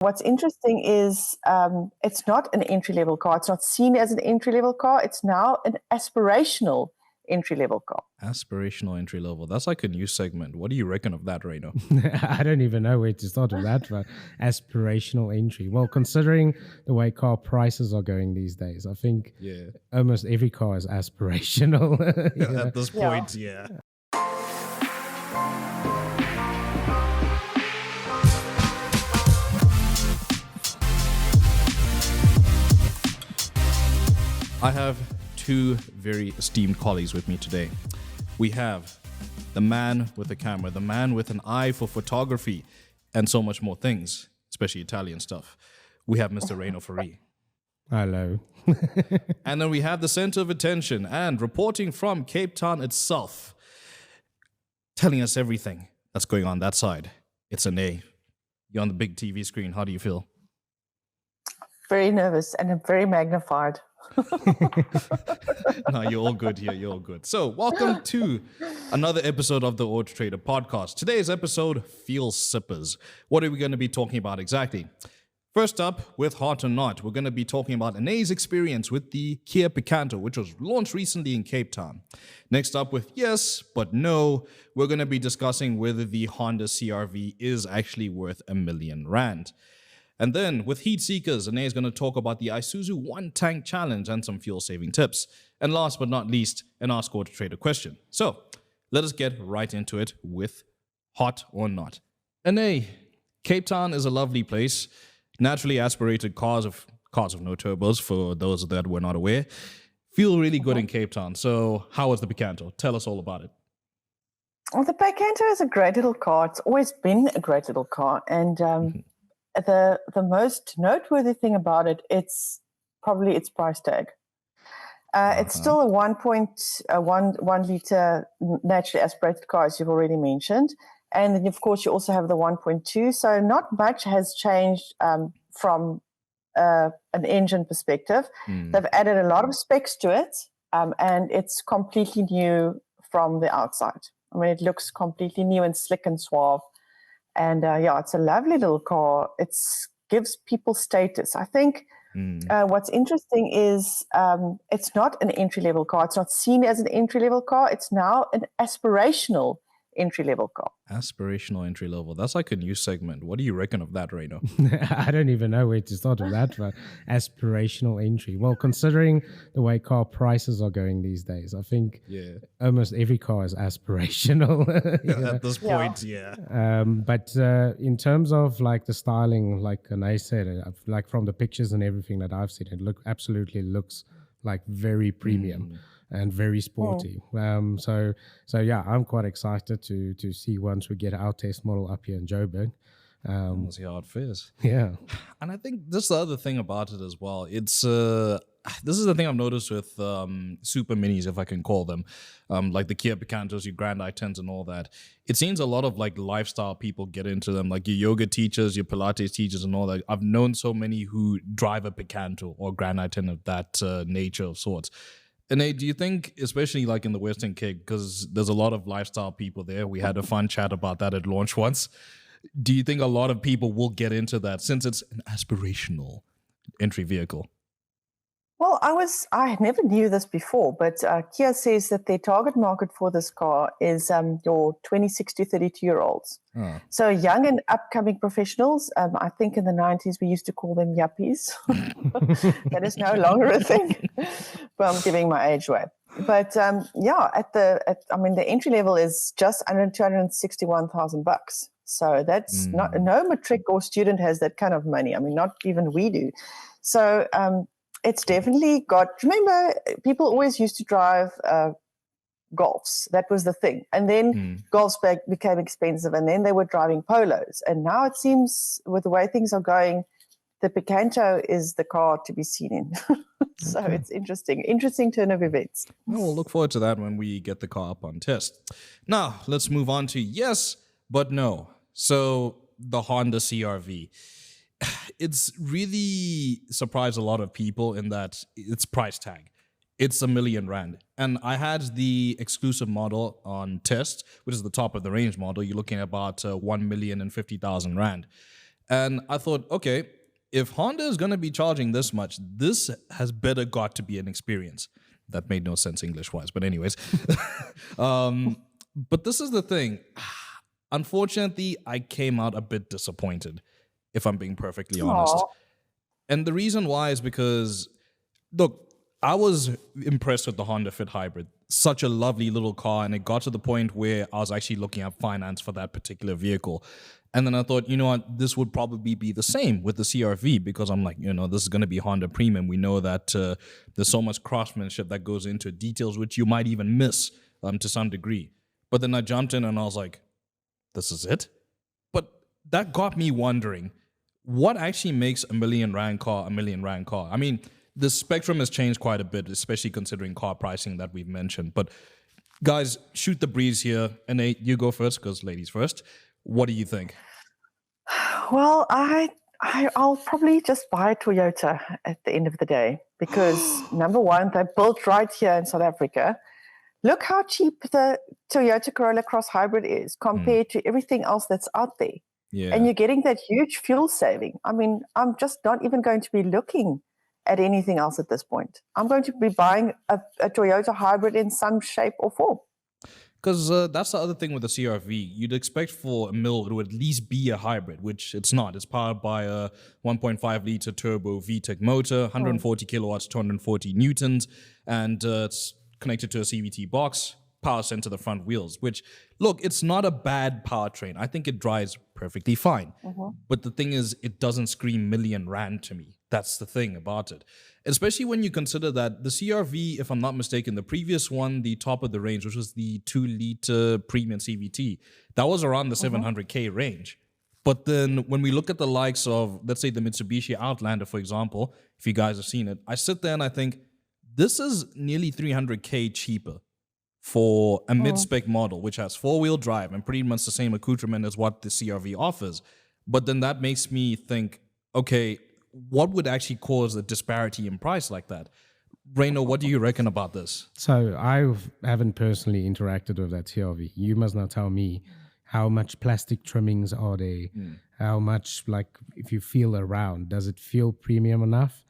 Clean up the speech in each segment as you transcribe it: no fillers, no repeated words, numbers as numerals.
What's interesting is it's not an entry-level car. It's not seen as an entry-level car. It's now an aspirational entry-level car. Aspirational entry level. That's like a new segment. What do you reckon of that, Reno? I don't even know where to start with that, but aspirational entry. Well, considering the way car prices are going these days, I think almost every car is aspirational. At this point, yeah. I have two very esteemed colleagues with me today. We have the man with the camera, the man with an eye for photography and so much more things, especially Italian stuff. We have Mr. Reno Ferri. Hello. And then we have the center of attention and reporting from Cape Town itself, telling us everything that's going on that side. It's Ane. You're on the big TV screen. How do you feel? Very nervous and very magnified. No, you're all good here. You're all good. So, welcome to another episode of the AutoTrader Podcast. Today's episode, Feel Sippers. What are we going to be talking about exactly? First up, with Heart or Not, we're going to be talking about Ane's experience with the Kia Picanto, which was launched recently in Cape Town. Next up, with Yes, but No, we're going to be discussing whether the Honda CR-V is actually worth R1 million. And then, with Heat Seekers, Ane is going to talk about the Isuzu One Tank Challenge and some fuel-saving tips. And last but not least, an AskAutoTrader question. So, let us get right into it with Hot or Not. Ane, Cape Town is a lovely place. Naturally aspirated cars of no turbos, for those that were not aware, feel really good in Cape Town. So, how was the Picanto? Tell us all about it. Well, the Picanto is a great little car. It's always been a great little car. And the most noteworthy thing about it, it's probably its price tag. It's still a 1.1 liter naturally aspirated car, as you've already mentioned. And then, of course, you also have the 1.2. So not much has changed from an engine perspective. They've added a lot of specs to it, and it's completely new from the outside. I mean, it looks completely new and slick and suave. And it's a lovely little car. It gives people status. I think what's interesting is it's not an entry-level car. It's not seen as an entry-level car. It's now an aspirational entry-level car. Aspirational entry level. That's like a new segment. What do you reckon of that, Reno? I don't even know where to start with that, but aspirational entry. Well, considering the way car prices are going these days, I think almost every car is aspirational. At this point, But in terms of like the styling, like Ane said, like from the pictures and everything that I've seen, it absolutely looks like very premium. And very sporty. So I'm quite excited to see once we get our test model up here in Joburg. We'll see how it fares. Yeah. And I think this is the other thing about it as well. It's this is the thing I've noticed with super minis, if I can call them, like the Kia Picantos, your Grand i10s and all that. It seems a lot of like lifestyle people get into them, like your yoga teachers, your Pilates teachers and all that. I've known so many who drive a Picanto or Grand i10 of that nature of sorts. And do you think, especially like in the Western Cape, because there's a lot of lifestyle people there, we had a fun chat about that at launch once. Do you think a lot of people will get into that since it's an aspirational entry vehicle? Well, I never knew this before, but Kia says that their target market for this car is your 26 to 32-year-olds. So young and upcoming professionals. I think in the 90s we used to call them yuppies. That is no longer a thing. Well, I'm giving my age away. But the entry level is just under $261,000. So that's no matric or student has that kind of money. I mean, not even we do. So it's definitely got, remember, people always used to drive Golfs. That was the thing. And then Golfs became expensive, and then they were driving Polos. And now it seems, with the way things are going, the Picanto is the car to be seen in. So it's interesting turn of events. Well, we'll look forward to that when we get the car up on test. Now, let's move on to Yes, but No. So the Honda CR-V. It's really surprised a lot of people in that its price tag. It's R1 million. And I had the exclusive model on test, which is the top of the range model. You're looking at about R1,050,000. And I thought, okay, if Honda is going to be charging this much, this has better got to be an experience. That made no sense English-wise, but anyways. But this is the thing. Unfortunately, I came out a bit disappointed, if I'm being perfectly honest. And the reason why is because, look, I was impressed with the Honda Fit Hybrid. Such a lovely little car, and it got to the point where I was actually looking at finance for that particular vehicle. And then I thought, you know what, this would probably be the same with the CR-V, because I'm like, this is going to be Honda Premium. We know that there's so much craftsmanship that goes into details which you might even miss to some degree. But then I jumped in and I was like, this is it? But that got me wondering, what actually makes a million rand car a million rand car? I mean, the spectrum has changed quite a bit, especially considering car pricing that we've mentioned. But guys, shoot the breeze here. And Nate, you go first, because ladies first. What do you think? Well, I'll probably just buy a Toyota at the end of the day, because number one, they're built right here in South Africa. Look how cheap the Toyota Corolla Cross Hybrid is compared to everything else that's out there. Yeah. And you're getting that huge fuel saving. I mean, I'm just not even going to be looking at anything else at this point. I'm going to be buying a Toyota Hybrid in some shape or form. Because that's the other thing with the CR-V. You'd expect for a mill it would at least be a hybrid, which it's not. It's powered by a 1.5-liter turbo VTEC motor, 140 kilowatts, 240 newtons, and it's connected to a CVT box, power sent to the front wheels, which, look, it's not a bad powertrain. I think it drives perfectly fine. But the thing is, it doesn't scream million rand to me. That's the thing about it. Especially when you consider that the CR-V, if I'm not mistaken, the previous one, the top of the range, which was the 2-liter premium CVT, that was around the 700K range. But then when we look at the likes of, let's say, the Mitsubishi Outlander, for example, if you guys have seen it, I sit there and I think, this is nearly 300K cheaper for a mid-spec model, which has 4-wheel drive and pretty much the same accoutrement as what the CR-V offers. But then that makes me think, okay, what would actually cause a disparity in price like that? Reino, what do you reckon about this? So I haven't personally interacted with that CR-V. You must now tell me how much plastic trimmings are there, how much, like, if you feel around, does it feel premium enough?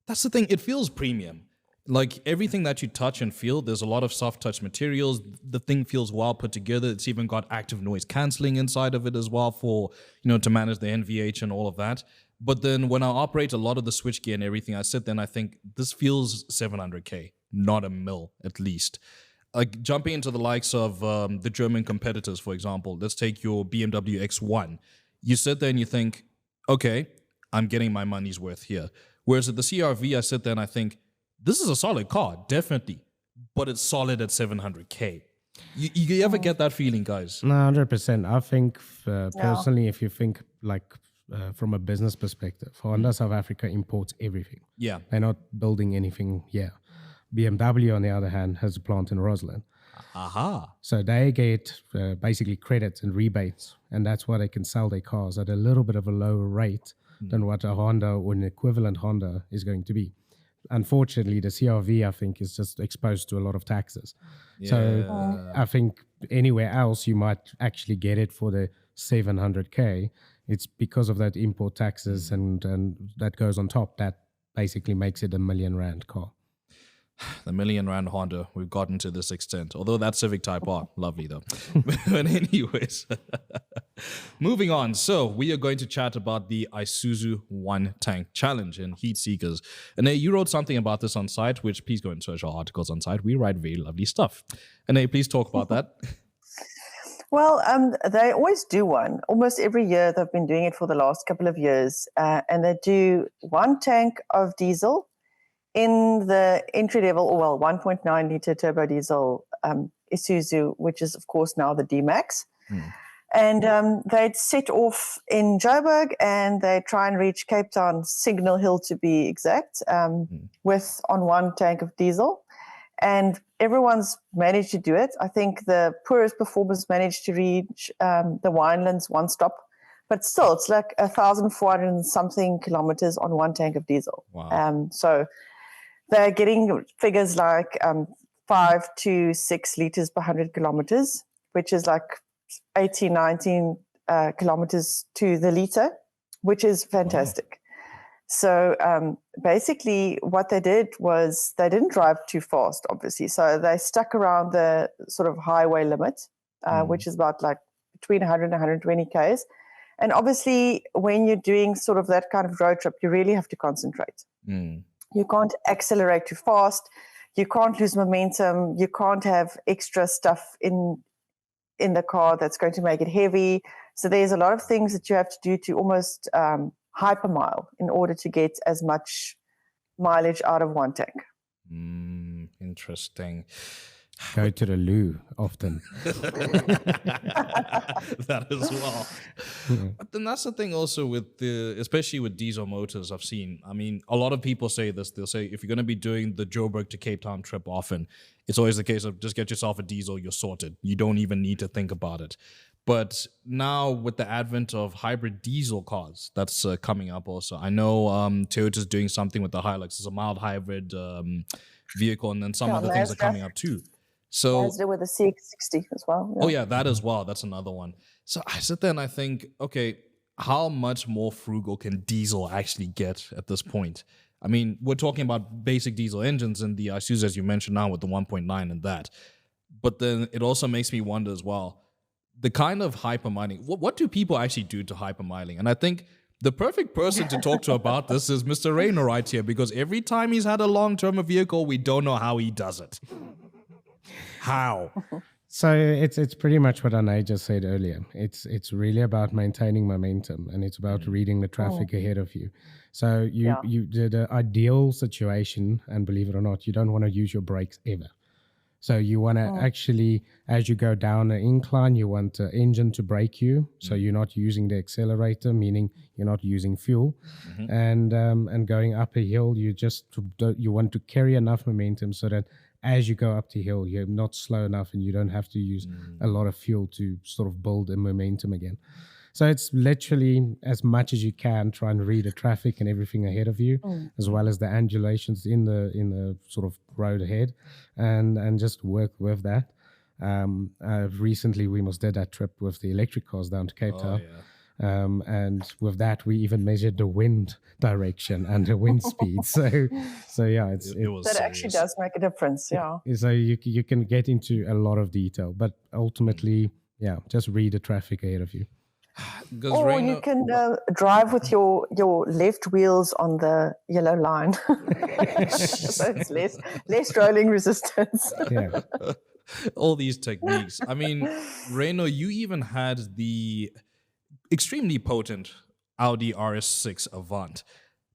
That's the thing. It feels premium. Like, everything that you touch and feel, there's a lot of soft touch materials. The thing feels well put together. It's even got active noise cancelling inside of it as well for, to manage the NVH and all of that. But then when I operate a lot of the switchgear and everything, I sit there and I think, this feels 700K, not a mil at least. Like, jumping into the likes of the German competitors, for example, let's take your BMW X1. You sit there and you think, okay, I'm getting my money's worth here. Whereas at the CR-V, I sit there and I think, this is a solid car, definitely, but it's solid at 700K. You ever get that feeling, guys? No, 100%. I think, personally, if you think, like, from a business perspective, Honda South Africa imports everything. Yeah. They're not building anything here. BMW, on the other hand, has a plant in Roslyn. Aha. So they get basically credits and rebates, and that's why they can sell their cars at a little bit of a lower rate than what a Honda or an equivalent Honda is going to be. Unfortunately, the CR-V, I think, is just exposed to a lot of taxes. Yeah. So I think anywhere else you might actually get it for the 700K. It's because of that import taxes and that goes on top that basically makes it a million rand car. The million rand Honda, we've gotten to this extent. Although that Civic Type R, lovely though. But anyways, moving on. So we are going to chat about the Isuzu One Tank Challenge and Heat Seekers. And you wrote something about this on site, which please go and search our articles on site. We write very lovely stuff. And please talk about that. Well, they always do one. Almost every year they've been doing it for the last couple of years. And they do one tank of diesel in the entry level, 1.9 liter turbo diesel Isuzu, which is, of course, now the D-Max. And they'd set off in Joburg and they try and reach Cape Town, Signal Hill to be exact, with on one tank of diesel. And everyone's managed to do it. I think the poorest performers managed to reach the Winelands one stop. But still, it's like 1,400 and something kilometers on one tank of diesel. Wow. So they're getting figures like 5 to 6 liters per 100 kilometers, which is like 18, 19 kilometers to the liter which is fantastic. Wow. So basically what they did was they didn't drive too fast, obviously. So they stuck around the sort of highway limit, which is about like between 100 and 120 Ks. And obviously when you're doing sort of that kind of road trip, you really have to concentrate. You can't accelerate too fast. You can't lose momentum. You can't have extra stuff in the car that's going to make it heavy. So there's a lot of things that you have to do to almost hypermile in order to get as much mileage out of one tank. Interesting. Go to the loo often. That as well. But then that's the thing also with especially with diesel motors I've seen. I mean, a lot of people say this. They'll say if you're going to be doing the Joburg to Cape Town trip often, it's always the case of just get yourself a diesel, you're sorted. You don't even need to think about it. But now with the advent of hybrid diesel cars, that's coming up also. I know Toyota's doing something with the Hilux. It's a mild hybrid vehicle, and then some other things are coming up too. So Mazda with the CX-60 as well. Yeah. Oh yeah, that as well. That's another one. So I sit there and I think, okay, how much more frugal can diesel actually get at this point? I mean, we're talking about basic diesel engines and the Isuzu, as you mentioned now, with the 1.9 and that. But then it also makes me wonder as well, the kind of hypermiling, what do people actually do to hypermiling? And I think the perfect person to talk to about this is Mr. Rayner right here, because every time he's had a long-term vehicle, we don't know how he does it. How? So it's pretty much what Anay just said earlier. It's really about maintaining momentum, and it's about reading the traffic ahead of you. So you did an ideal situation, and believe it or not, you don't want to use your brakes ever. So you want to actually, as you go down an incline, you want the engine to brake you. So you're not using the accelerator, meaning you're not using fuel. And going up a hill, you want to carry enough momentum so that as you go up the hill, you're not slow enough and you don't have to use a lot of fuel to sort of build a momentum again. So it's literally as much as you can try and read the traffic and everything ahead of you, as well as the undulations in the sort of road ahead, and just work with that. Recently, we almost did that trip with the electric cars down to Cape Town. Yeah. And with that, we even measured the wind direction and the wind speed. So yeah, it was that actually does make a difference. Yeah. So you can get into a lot of detail, but ultimately, just read the traffic ahead of you. Or you can drive with your left wheels on the yellow line. So it's less rolling resistance. Yeah. All these techniques. I mean, Reno, you even had the extremely potent Audi RS6 Avant.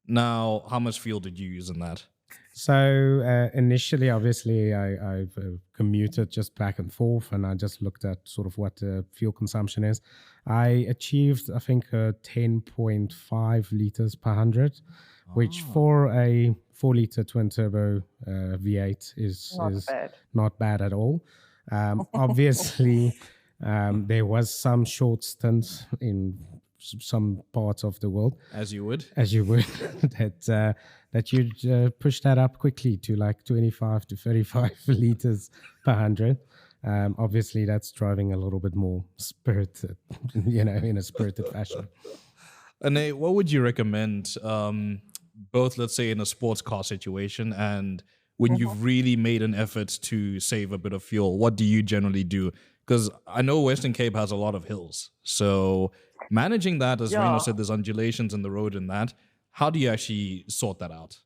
Now, how much fuel did you use in that? So initially, obviously, I've commuted just back and forth, and I just looked at sort of what the fuel consumption is. I achieved, I think, 10.5 liters per 100, which for a 4-liter twin-turbo V8 is not bad at all. Obviously, there was some short stints in some parts of the world, as you would that you'd push that up quickly to like 25 to 35 liters per 100. Obviously that's driving a little bit more spirited, in a spirited fashion. And what would you recommend, both let's say in a sports car situation and when you've really made an effort to save a bit of fuel? What do you generally do? Because I know Western Cape has a lot of hills, so managing that, as Reno said, there's undulations in the road and that. How do you actually sort that out?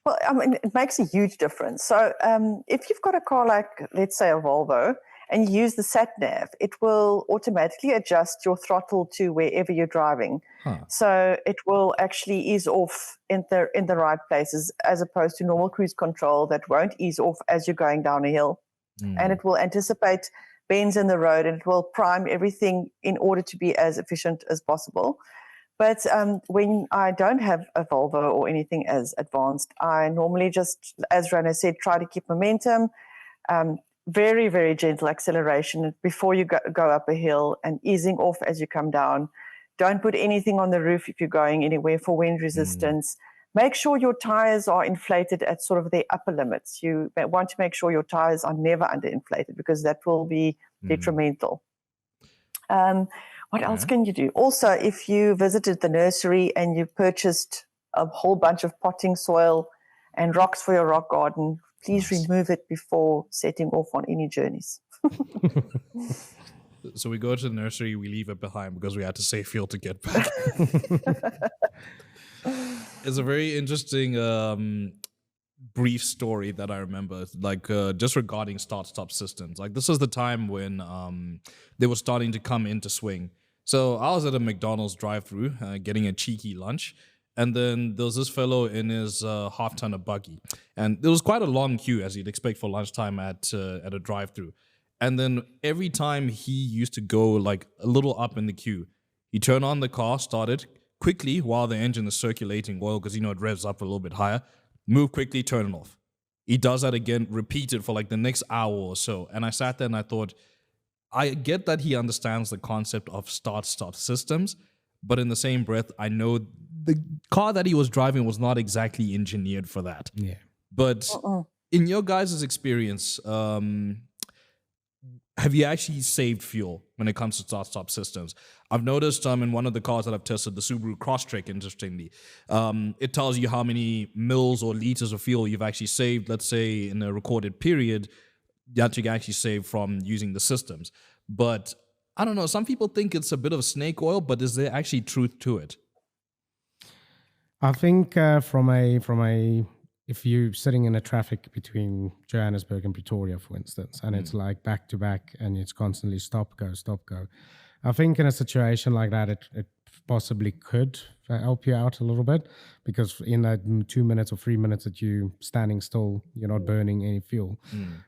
Well, I mean, it makes a huge difference. So if you've got a car like, let's say, a Volvo, and you use the sat-nav, it will automatically adjust your throttle to wherever you're driving. So it will actually ease off in the right places, as opposed to normal cruise control that won't ease off as you're going down a hill. And it will anticipate bends in the road, and it will prime everything in order to be as efficient as possible. But when I don't have a Volvo or anything as advanced, I normally just, as Rana said, try to keep momentum, very, very gentle acceleration before you go up a hill, and easing off as you come down. Don't put anything on the roof if you're going anywhere for wind resistance. Make sure your tires are inflated at sort of their upper limits. You want to make sure your tires are never underinflated, because that will be detrimental. What else can you do? Also, if you visited the nursery and you purchased a whole bunch of potting soil and rocks for your rock garden, please remove it before setting off on any journeys. So we go to the nursery, we leave it behind because we had to save fuel to get back. It's a very interesting brief story that I remember, like just regarding start-stop systems. Like this is the time when they were starting to come into swing. So I was at a McDonald's drive-thru getting a cheeky lunch, and then there was this fellow in his half-tonner buggy, and there was quite a long queue as you'd expect for lunchtime at a drive-thru. And then every time he used to go like a little up in the queue, he turned on the car, started quickly while the engine is circulating oil because it revs up a little bit higher. Move quickly, turn it off. He does that again, repeated for like the next hour or so. And I sat there and I thought, I get that he understands the concept of start-stop systems, but in the same breath, I know the car that he was driving was not exactly engineered for that. Yeah. But in your guys' experience, have you actually saved fuel when it comes to start-stop systems? I've noticed in one of the cars that I've tested, the Subaru Crosstrek, interestingly, it tells you how many mils or liters of fuel you've actually saved, let's say, in a recorded period, that you can actually save from using the systems. But I don't know, some people think it's a bit of snake oil, but is there actually truth to it? I think if you're sitting in a traffic between Johannesburg and Pretoria, for instance, and it's like back to back and it's constantly stop, go. I think in a situation like that, it possibly could help you out a little bit, because in that 2 minutes or 3 minutes that you standing still, you're not burning any fuel.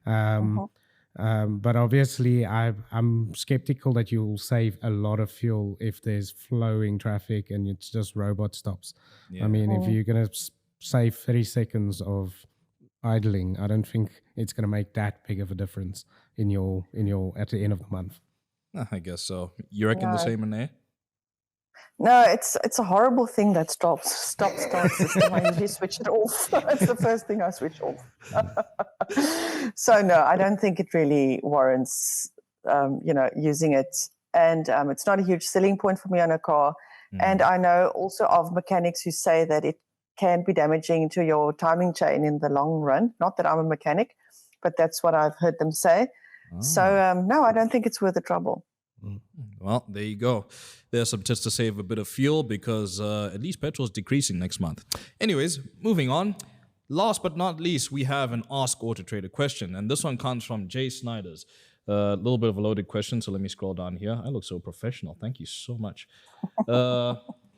But obviously, I'm skeptical that you'll save a lot of fuel if there's flowing traffic and it's just robot stops. Yeah. I mean, if you're going to save 30 seconds of idling, I don't think it's going to make that big of a difference in your at the end of the month. I guess so. You reckon the same, Renee? No, it's a horrible thing that start system. I usually switch it off. It's the first thing I switch off. So no, I don't think it really warrants, using it. And it's not a huge selling point for me on a car. And I know also of mechanics who say that it can be damaging to your timing chain in the long run. Not that I'm a mechanic, but that's what I've heard them say. So no, I don't think it's worth the trouble. Well, there you go. There's some tips to save a bit of fuel, because at least petrol is decreasing next month. Anyways, moving on. Last but not least, we have an Ask AutoTrader question, and this one comes from Jay Snyders. A little bit of a loaded question, so let me scroll down here. I look so professional. Thank you so much.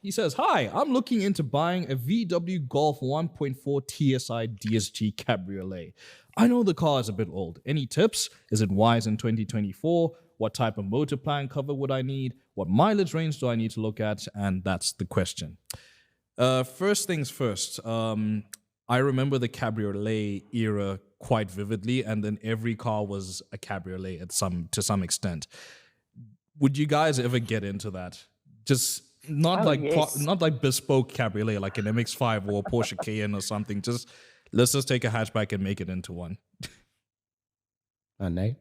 He says, hi, I'm looking into buying a VW Golf 1.4 TSI DSG Cabriolet. I know the car is a bit old. Any tips? Is it wise in 2024? What type of motor plan cover would I need? What mileage range do I need to look at? And that's the question. First things first, I remember the Cabriolet era quite vividly, and then every car was a Cabriolet to some extent. Would you guys ever get into that? Just not like bespoke Cabriolet, like an MX-5 or a Porsche Cayenne or something. Let's just take a hatchback and make it into one. Nate?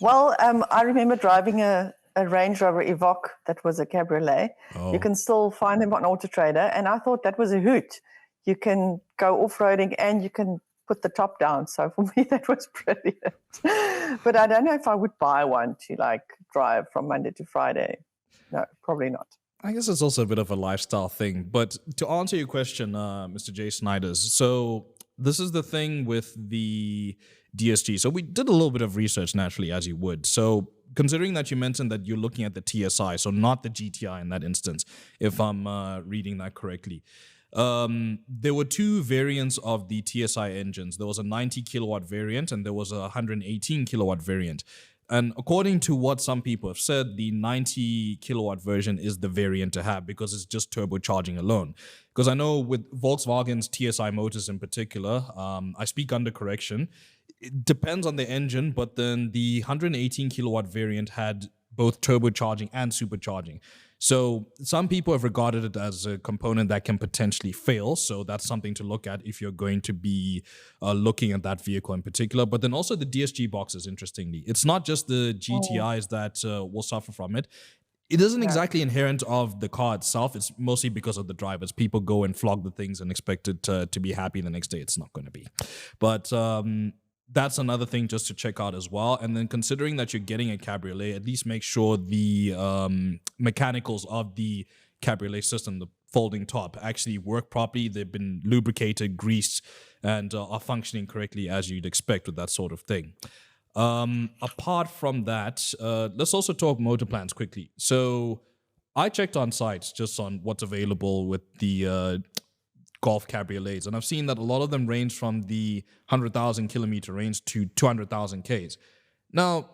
Well, I remember driving a Range Rover Evoque that was a Cabriolet. Oh. You can still find them on AutoTrader, and I thought that was a hoot. You can go off-roading and you can put the top down. So for me, that was brilliant. But I don't know if I would buy one to drive from Monday to Friday. No, probably not. I guess it's also a bit of a lifestyle thing. But to answer your question, Mr. Jay Snyders, so this is the thing with the DSG. So we did a little bit of research, naturally, as you would. So considering that you mentioned that you're looking at the TSI, so not the GTI in that instance, if I'm reading that correctly. There were two variants of the TSI engines. There was a 90 kilowatt variant and there was a 118 kilowatt variant. And according to what some people have said, the 90 kilowatt version is the variant to have because it's just turbocharging alone. Because I know with Volkswagen's TSI motors in particular, I speak under correction, it depends on the engine, but then the 118 kilowatt variant had both turbocharging and supercharging. So some people have regarded it as a component that can potentially fail. So that's something to look at if you're going to be looking at that vehicle in particular. But then also the DSG boxes, interestingly. It's not just the GTIs that will suffer from it. it isn't exactly inherent of the car itself. It's mostly because of the drivers. People go and flog the things and expect it to be happy the next day. It's not going to be. But that's another thing just to check out as well. And then considering that you're getting a Cabriolet, at least make sure the mechanicals of the Cabriolet system, the folding top, actually work properly. They've been lubricated, greased, and are functioning correctly as you'd expect with that sort of thing. Apart from that, let's also talk motor plans quickly. So I checked on sites just on what's available with the Golf Cabriolets, and I've seen that a lot of them range from the 100,000 kilometer range to 200,000 Ks. Now,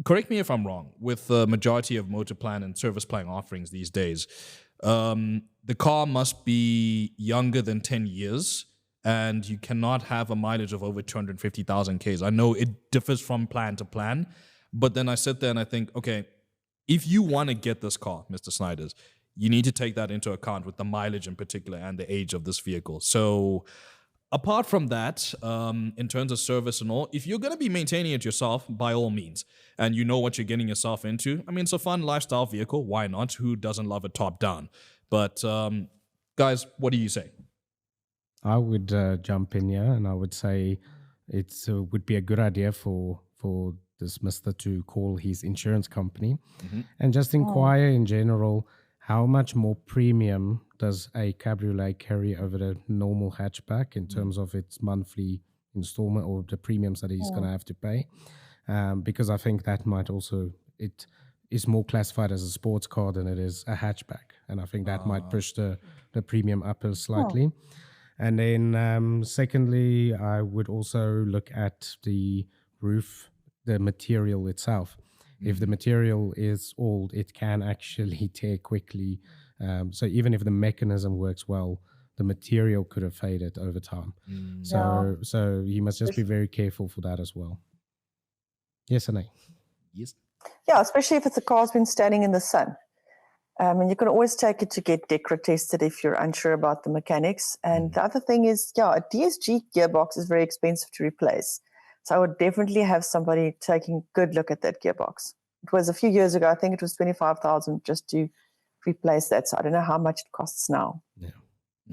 correct me if I'm wrong, with the majority of motor plan and service plan offerings these days, the car must be younger than 10 years, and you cannot have a mileage of over 250,000 Ks. I know it differs from plan to plan, but then I sit there and I think, okay, if you want to get this car, Mr. Snyders, you need to take that into account with the mileage in particular and the age of this vehicle. So apart from that, in terms of service and all, if you're going to be maintaining it yourself, by all means, and you know what you're getting yourself into, I mean, it's a fun lifestyle vehicle. Why not? Who doesn't love a top down? But guys, what do you say? I would jump in here, and I would say it would be a good idea for this mister to call his insurance company and just inquire in general, how much more premium does a Cabriolet carry over the normal hatchback in terms of its monthly installment or the premiums that he's going to have to pay? Because I think that might also, it is more classified as a sports car than it is a hatchback. And I think that might push the premium up slightly. And then secondly, I would also look at the roof, the material itself. If the material is old, it can actually tear quickly. So even if the mechanism works well, the material could have faded over time. So you must just be very careful for that as well. Yes, Anay? Yes. Yeah, especially if it's a car's been standing in the sun. And you can always take it to get DECRA tested if you're unsure about the mechanics. And the other thing is, a DSG gearbox is very expensive to replace. So I would definitely have somebody taking a good look at that gearbox. It was a few years ago, I think it was 25,000 just to replace that. So I don't know how much it costs now. Yeah.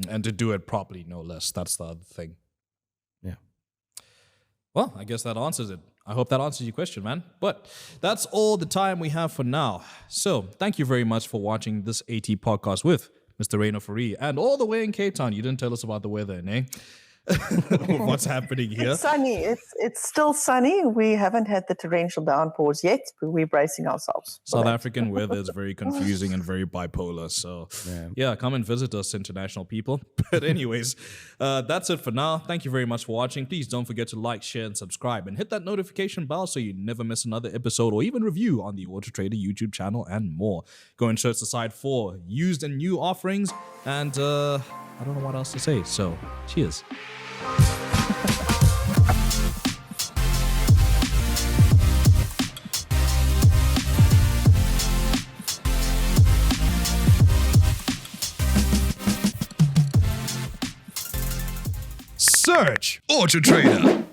And to do it properly, no less. That's the other thing. Yeah. Well, I guess that answers it. I hope that answers your question, man. But that's all the time we have for now. So thank you very much for watching this AT podcast with Mr. Rainer Fourie. And all the way in Cape Town, you didn't tell us about the weather, eh? What's happening here? It's sunny. It's still sunny. We haven't had the torrential downpours yet, but we're bracing ourselves. South African weather is very confusing and very bipolar. So yeah, come and visit us, international people. But anyways, that's it for now. Thank you very much for watching. Please don't forget to like, share, and subscribe, and hit that notification bell so you never miss another episode or even review on the AutoTrader YouTube channel and more. Go and search the site for used and new offerings, and I don't know what else to say. So cheers. Search AutoTrader.